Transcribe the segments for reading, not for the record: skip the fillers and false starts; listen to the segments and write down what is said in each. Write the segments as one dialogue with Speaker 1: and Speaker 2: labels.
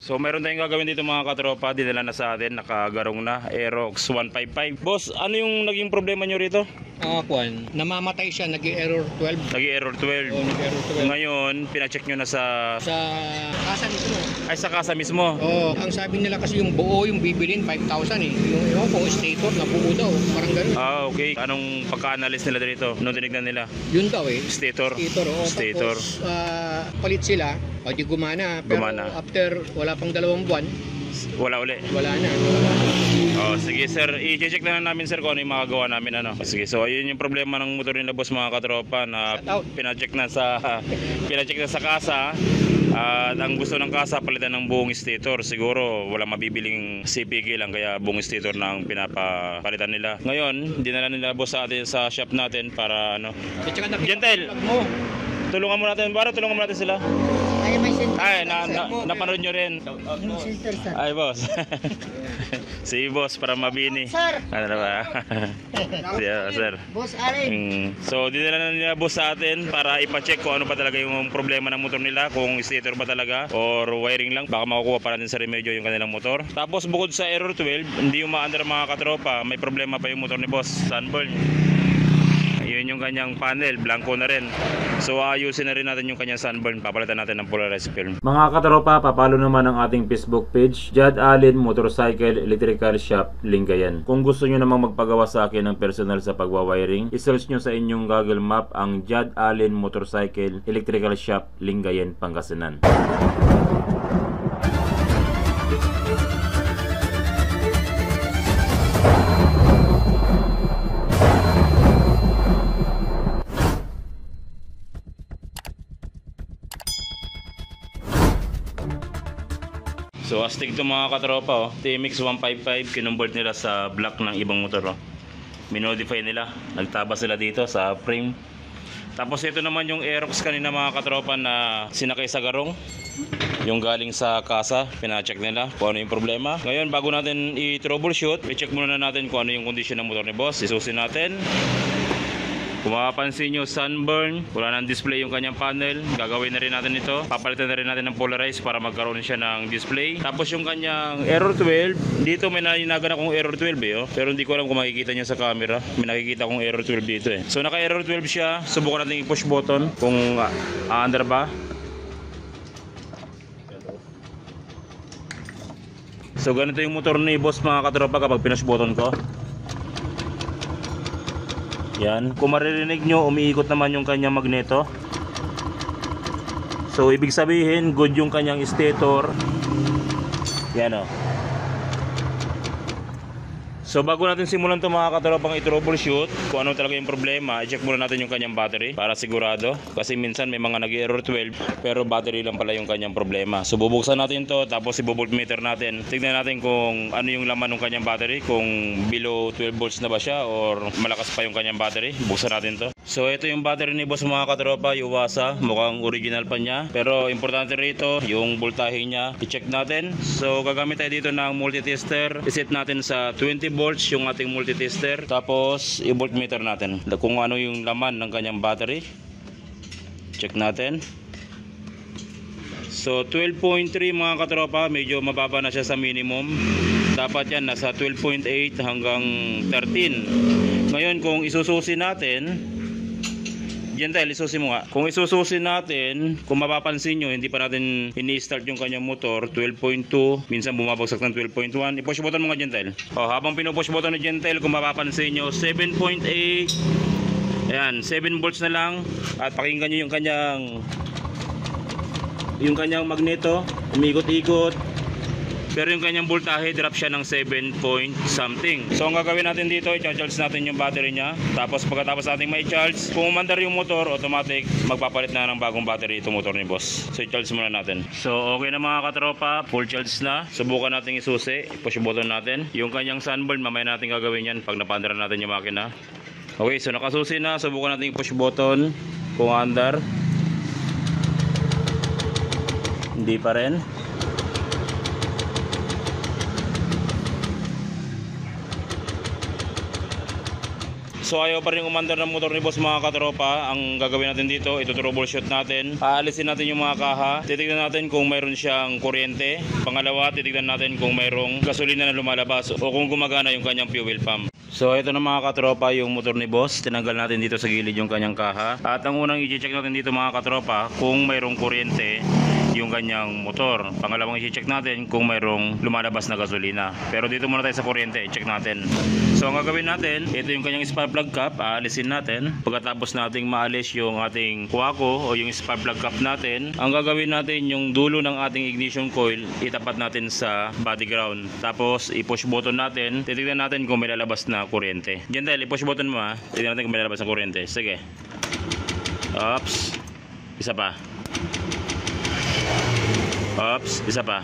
Speaker 1: So meron tayong gagawin dito mga katropa, dinala na sa atin, nakagarong na, Aerox 155. Boss, ano yung naging problema nyo rito?
Speaker 2: Kwan, namamatay siya, nag-error 12.
Speaker 1: Nag-error 12.
Speaker 2: Nag-error 12.
Speaker 1: Ngayon, pinacheck nyo na sa
Speaker 2: Sa kasa mismo.
Speaker 1: ay sa kasa mismo.
Speaker 2: Ang sabi nila kasi yung buo yung bibilin 5,000 eh. Yung po stator na buo daw, parang gano'n.
Speaker 1: Okay. Anong pagka-analyze nila dito? Nung tinignan nila?
Speaker 2: Yun daw eh.
Speaker 1: Stator.
Speaker 2: Stator. Tapos palit sila, di gumana. Pero
Speaker 1: Gumana.
Speaker 2: after wala pang 2 buwan,
Speaker 1: Wala uli.
Speaker 2: wala na.
Speaker 1: Sige sir, i-check na namin sir kung ano yung makagawa namin Sige, so ayun yung problema ng motor nila boss mga katropa na pinacheck na sa kasa. At ang gusto ng kasa palitan ng buong stator. Siguro wala mabibiling CPK lang kaya buong stator na ang pinapapalitan nila. Ngayon, dinala nila boss sa atin sa shop natin para Gentle, tulungan mo natin sila.
Speaker 3: Ay, may center.
Speaker 1: Ay, napanood nyo rin.
Speaker 3: Yung center, sir.
Speaker 1: Ay, boss. Si boss para mabini.
Speaker 3: Sir.
Speaker 1: Ano ba? Yeah, sir.
Speaker 3: Boss Allen.
Speaker 1: So, dinala na nila boss sa atin para ipacheck kung ano pa talaga yung problema ng motor nila, kung stator ba talaga or wiring lang. Baka makukuha pa natin sa remedyo yung kanilang motor. Tapos, bukod sa error 12, hindi umaandar mga katropa, may problema pa yung motor ni boss, sunburn. Yun yung kanyang panel, blanco na rin. So ayusin na rin natin yung kanyang sunburn, papalitan natin ng polarized film.
Speaker 4: Mga katropa, papalo naman ang ating Facebook page, Jad Allen Motorcycle Electrical Shop, Lingayen. Kung gusto nyo namang magpagawa sa akin ng personal sa pagwawiring, isearch nyo sa inyong Google Map ang Jad Allen Motorcycle Electrical Shop, Lingayen, Pangasinan.
Speaker 1: So astig to mga katropa TMX 155, kinumbert nila sa block ng ibang motor Minodify nila, nagtaba sila dito sa frame. Tapos ito naman yung Aerox kanina mga katropa na sinakay sa garong, yung galing sa kasa, pina-check nila kung ano yung problema. Ngayon bago natin i-troubleshoot, i-check muna natin kung ano yung condition ng motor ni boss. Isusin natin. Kung mapapansin nyo, sunburn, wala nang display yung kanyang panel. Gagawin na rin natin ito. Papalitan na rin natin ng polarize para magkaroon siya ng display. Tapos yung kanyang error 12, dito may naninagan akong error 12 pero hindi ko alam kung makikita nyo sa camera. May nakikita akong error 12 dito So naka error 12 siya. Subukan natin i-push button kung aandar ba. So ganito yung motor ni boss mga katropa kapag pinush button ko. Yan, kung maririnig nyo, umiikot naman yung kanyang magneto. So ibig sabihin, good yung kanyang stator. Yan So bago natin simulan ito mga katropang i-troubleshoot kung ano talaga yung problema, i-check muna natin yung kanyang battery para sigurado. Kasi minsan may mga nag-error 12 pero battery lang pala yung kanyang problema. So bubuksan natin to, tapos i-voltmeter natin. Tignan natin kung ano yung laman ng kanyang battery, kung below 12 volts na ba siya or malakas pa yung kanyang battery. Buksan natin to. So ito yung battery ni boss mga katropa, Yuasa. Mukhang original pa niya. Pero importante rito, yung voltahe niya, i-check natin. So gagamit tayo dito ng multitester. I-set natin sa 20 volts yung ating multitester. Tapos i-voltmeter natin kung ano yung laman ng kanyang battery. Check natin. So 12.3 mga katropa, medyo mababa na siya sa minimum. Dapat yan nasa 12.8 hanggang 13. Ngayon kung isususi natin, Gentle, isusi mo nga. Kung isususin natin, kung mapapansin nyo, hindi pa natin ini-start yung kanyang motor, 12.2, minsan bumabagsak ng 12.1. I-push button mo nga, Gentle. Habang pinupush button ni Gentle, kung mapapansin nyo, 7.8. Ayan, 7 volts na lang. At pakinggan nyo yung kanyang magneto, umikot-ikot. Pero yung kanyang voltahe, drop siya ng 7 point something. So ang gagawin natin dito, i-charge natin yung battery niya. Tapos pagkatapos natin may charge, kung umandar yung motor, automatic magpapalit na ng bagong battery itong motor ni boss. So i-charge muna natin. So okay na mga katropa, full charge na. Subukan natin isusi, push button natin. Yung kanyang sunburn, mamaya natin gagawin yan pag napandar natin yung makina. Okay, so nakasusi na. Subukan natin push button kung andar. Hindi pa rin. So ayaw pa rin umandar ng motor ni boss mga katropa. Ang gagawin natin dito, ito troubleshoot natin. Aalisin natin yung mga kaha. Titignan natin kung mayroon siyang kuryente. Pangalawa, titignan natin kung mayroong gasolina na lumalabas o kung gumagana yung kanyang fuel pump. So ito na mga katropa yung motor ni boss. Tinanggal natin dito sa gilid yung kanyang kaha. At ang unang i-check natin dito mga katropa kung mayroong kuryente yung kanyang motor. Pangalawang i-check natin kung mayroong lumalabas na gasolina. Pero dito muna tayo sa kuryente, i-check natin. So ang gagawin natin, ito yung kanyang spark plug cap, aalisin natin. Pagkatapos nating maalis yung ating kuwako o yung spark plug cap natin, ang gagawin natin yung dulo ng ating ignition coil, itapat natin sa body ground. Tapos i-push button natin, titignan natin kung may lalabas na kuryente. Diyan dahil i-push button mo ha, titignan natin kung may lalabas na kuryente. Sige. Oops. Isa pa. Oops, isa pa.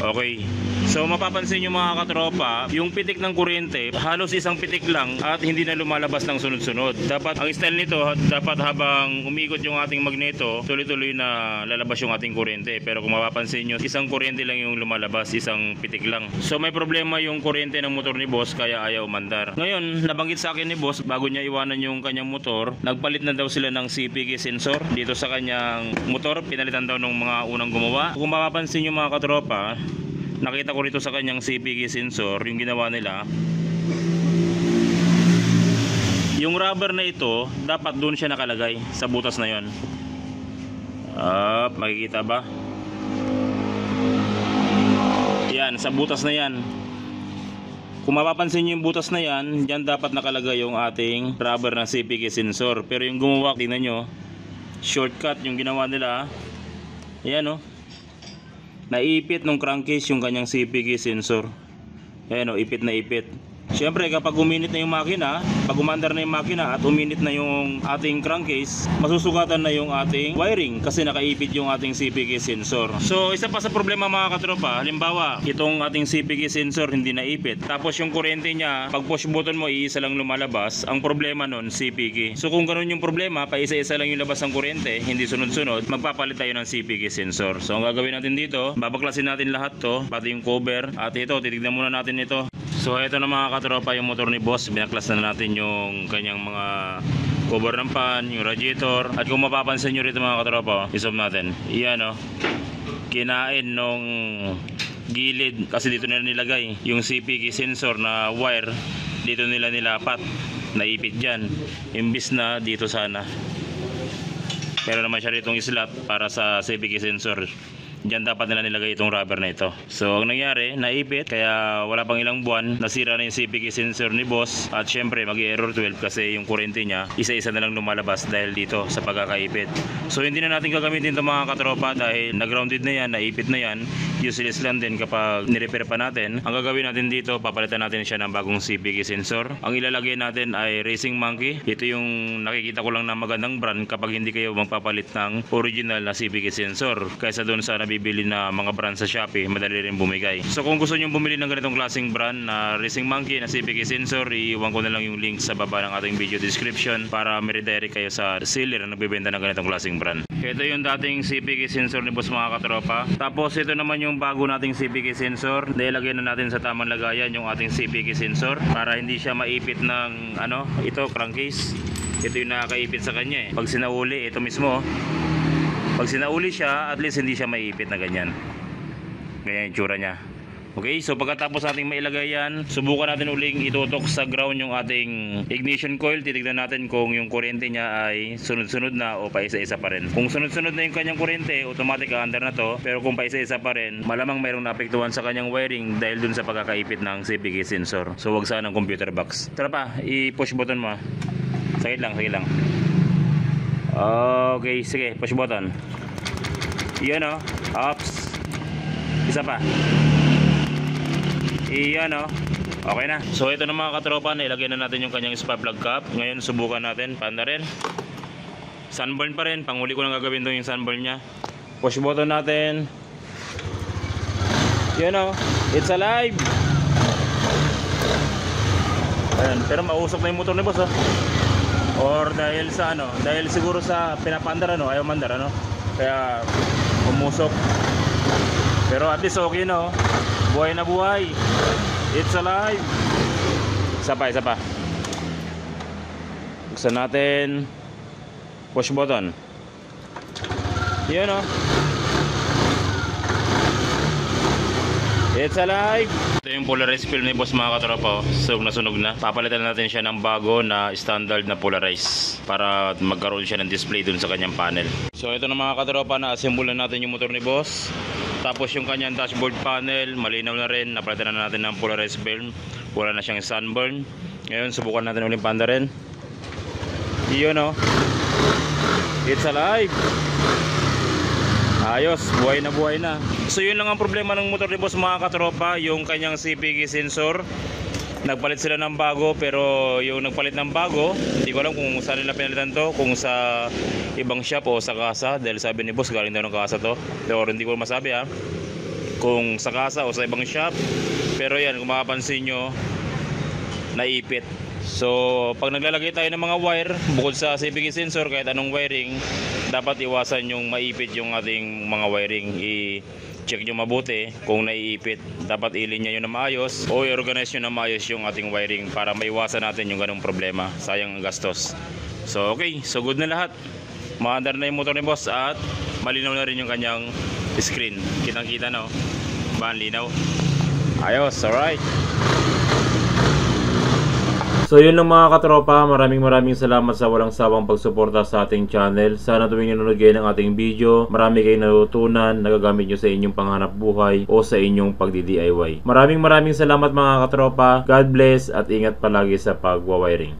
Speaker 1: Okay. So mapapansin nyo mga katropa, yung pitik ng kuryente, halos isang pitik lang at hindi na lumalabas ng sunod-sunod. Dapat ang style nito, dapat habang umikot yung ating magneto, tuloy-tuloy na lalabas yung ating kuryente. Pero kung mapapansin nyo, isang kuryente lang yung lumalabas, isang pitik lang. So may problema yung kuryente ng motor ni boss kaya ayaw mandar. Ngayon, nabanggit sa akin ni boss, bago niya iwanan yung kanyang motor, nagpalit na daw sila ng CPG sensor dito sa kanyang motor. Pinalitan daw ng mga unang gumawa. Kung mapapansin nyo mga katropa, nakita ko rito sa kanyang CPG sensor, yung ginawa nila, yung rubber na ito dapat doon siya nakalagay sa butas na yon. Makikita ba? Yan, sa butas na yan. Kung mapapansin nyo yung butas na yan, dyan dapat nakalagay yung ating rubber na CPG sensor. Pero yung gumawa, tingnan nyo, shortcut yung ginawa nila. Ayan o, naipit nung crankcase yung kanyang CPG sensor. Ayan o, ipit na ipit. Siyempre kapag uminit na yung makina, pag umandar na yung makina at uminit na yung ating crankcase, masusugatan na yung ating wiring kasi nakaipit yung ating CPG sensor. So isa pa sa problema mga katropa, halimbawa itong ating CPG sensor hindi naipit, tapos yung kuryente niya, pag push button mo iisa lang lumalabas, ang problema nun CPG. So kung ganun yung problema, pa isa-isa lang yung labas ng kuryente, hindi sunod-sunod, magpapalit tayo ng CPG sensor. So ang gagawin natin dito, babaklasin natin lahat to, pati yung cover, at ito, titignan muna natin ito. So ito na mga katropa yung motor ni boss, binaklas na natin yung kanyang mga cover ng pan, yung radiator. At kung mapapansin nyo rito mga katropa, i-zoom natin. Iyan o, kinain nung gilid kasi dito nila nilagay yung CPG sensor na wire, dito nila nilapat, naipit dyan, imbis na dito sana. Meron naman siya ritong slot para sa CPG sensor. Diyan dapat nila nilagay itong rubber na ito. So ang nangyari, naipit, kaya wala pang ilang buwan, nasira na yung CPG sensor ni boss. At syempre mag-error 12 kasi yung kuryente niya, isa-isa na lang lumalabas dahil dito sa pagkakaipit. So hindi na natin gagamitin ito mga katropa dahil na-grounded na yan, naipit na yan. Useless lang din kapag nirepair pa natin. Ang gagawin natin dito, papalitan natin siya ng bagong CPG sensor. Ang ilalagay natin ay Racing Monkey. Ito yung nakikita ko lang na magandang brand kapag hindi kayo magpapalit ng original na CPG sensor. Kaysa doon sa bibili na mga brand sa Shopee, madali rin bumigay. So kung gusto nyo bumili ng ganitong klaseng brand na Racing Monkey na CPG sensor, iiwan ko na lang yung link sa baba ng ating video description para ma-redirect kayo sa seller na nagbibenta ng ganitong klaseng brand. Ito yung dating CPG sensor ni boss mga katropa. Tapos ito naman yung bago nating CPG sensor. Nilagay na natin sa tamang lagayan yung ating CPG sensor para hindi siya maipit ng ito crankcase. Ito yung nakakaipit sa kanya eh. Pag sinauli, ito mismo, pag sinauli siya, at least hindi siya maiipit na ganyan. Ganyan yung tsura niya. Okay, so pagkatapos nating mailagay yan, subukan natin uling itutok sa ground yung ating ignition coil. Titignan natin kung yung kuryente niya ay sunod-sunod na o paisa-isa pa rin. Kung sunod-sunod na yung kanyang kuryente, automatic under na to. Pero kung paisa-isa pa rin, malamang mayroong naapektuhan sa kanyang wiring dahil dun sa pagkakaipit ng CPG sensor. So wag sana ng computer box. Tara pa, i-push button mo. Sakit lang, sakit lang. Okay, sige, push button. Iyan o, ops. Isa pa. Iyan o, okay na. So ito na mga katropa, nailagay na natin yung kanyang spark plug cap. Ngayon subukan natin, paanda rin. Sunburn pa rin, panghuli ko lang gagawin doon yung sunburn nya. Push button natin. Iyan o, it's alive. Ayan, pero mausok na yung motor ni boss o. Or dahil sa dahil siguro sa pinapandar ayaw mandar kaya umusok. Pero at least okay na buhay na buhay. It's alive. Isa pa, isa pa. Buksan natin. Push button. Yun o. It's alive! Ito yung polarized film ni boss mga katropa. Sunog na sunog na. Papalitan natin siya ng bago na standard na polarized para magkaroon siya ng display dun sa kanyang panel. So ito na mga katropa, na-assemble na natin yung motor ni boss. Tapos yung kanyang dashboard panel, malinaw na rin. Napalitan na natin ng polarized film. Wala na siyang sunburn. Ngayon subukan natin ulit panda rin. Yun o. It's alive! Ayos, buhay na. So yun lang ang problema ng motor ni boss mga katropa, yung kanyang CPG sensor. Nagpalit sila ng bago, pero yung nagpalit ng bago, hindi ko alam kung saan nila pinalitan to, kung sa ibang shop o sa kasa, dahil sabi ni boss galing daw ng kasa to. Pero hindi ko masabi kung sa kasa o sa ibang shop. Pero yan, kung makapansin nyo, naipit. So pag naglalagay tayo ng mga wire, bukod sa CPG sensor, kahit anong wiring, dapat iwasan yung maipit yung ating mga wiring. I-check nyo mabuti kung naiipit. Dapat ilinya nyo na maayos o i-organize nyo na maayos yung ating wiring para maiwasan natin yung ganong problema. Sayang ang gastos. So okay, so good na lahat. Maandar na yung motor ni boss at malinaw na rin yung kanyang screen. Kitang kita na ba, linaw. Ayos, alright.
Speaker 4: So yun lang mga katropa, maraming salamat sa walang sawang pagsuporta sa ating channel. Sana tuwing nanonood kayo ng ating video, marami kayong natutunan, nagagamit nyo sa inyong panghanap buhay o sa inyong pagdi-DIY. Maraming salamat mga katropa. God bless at ingat palagi sa pagwawiring.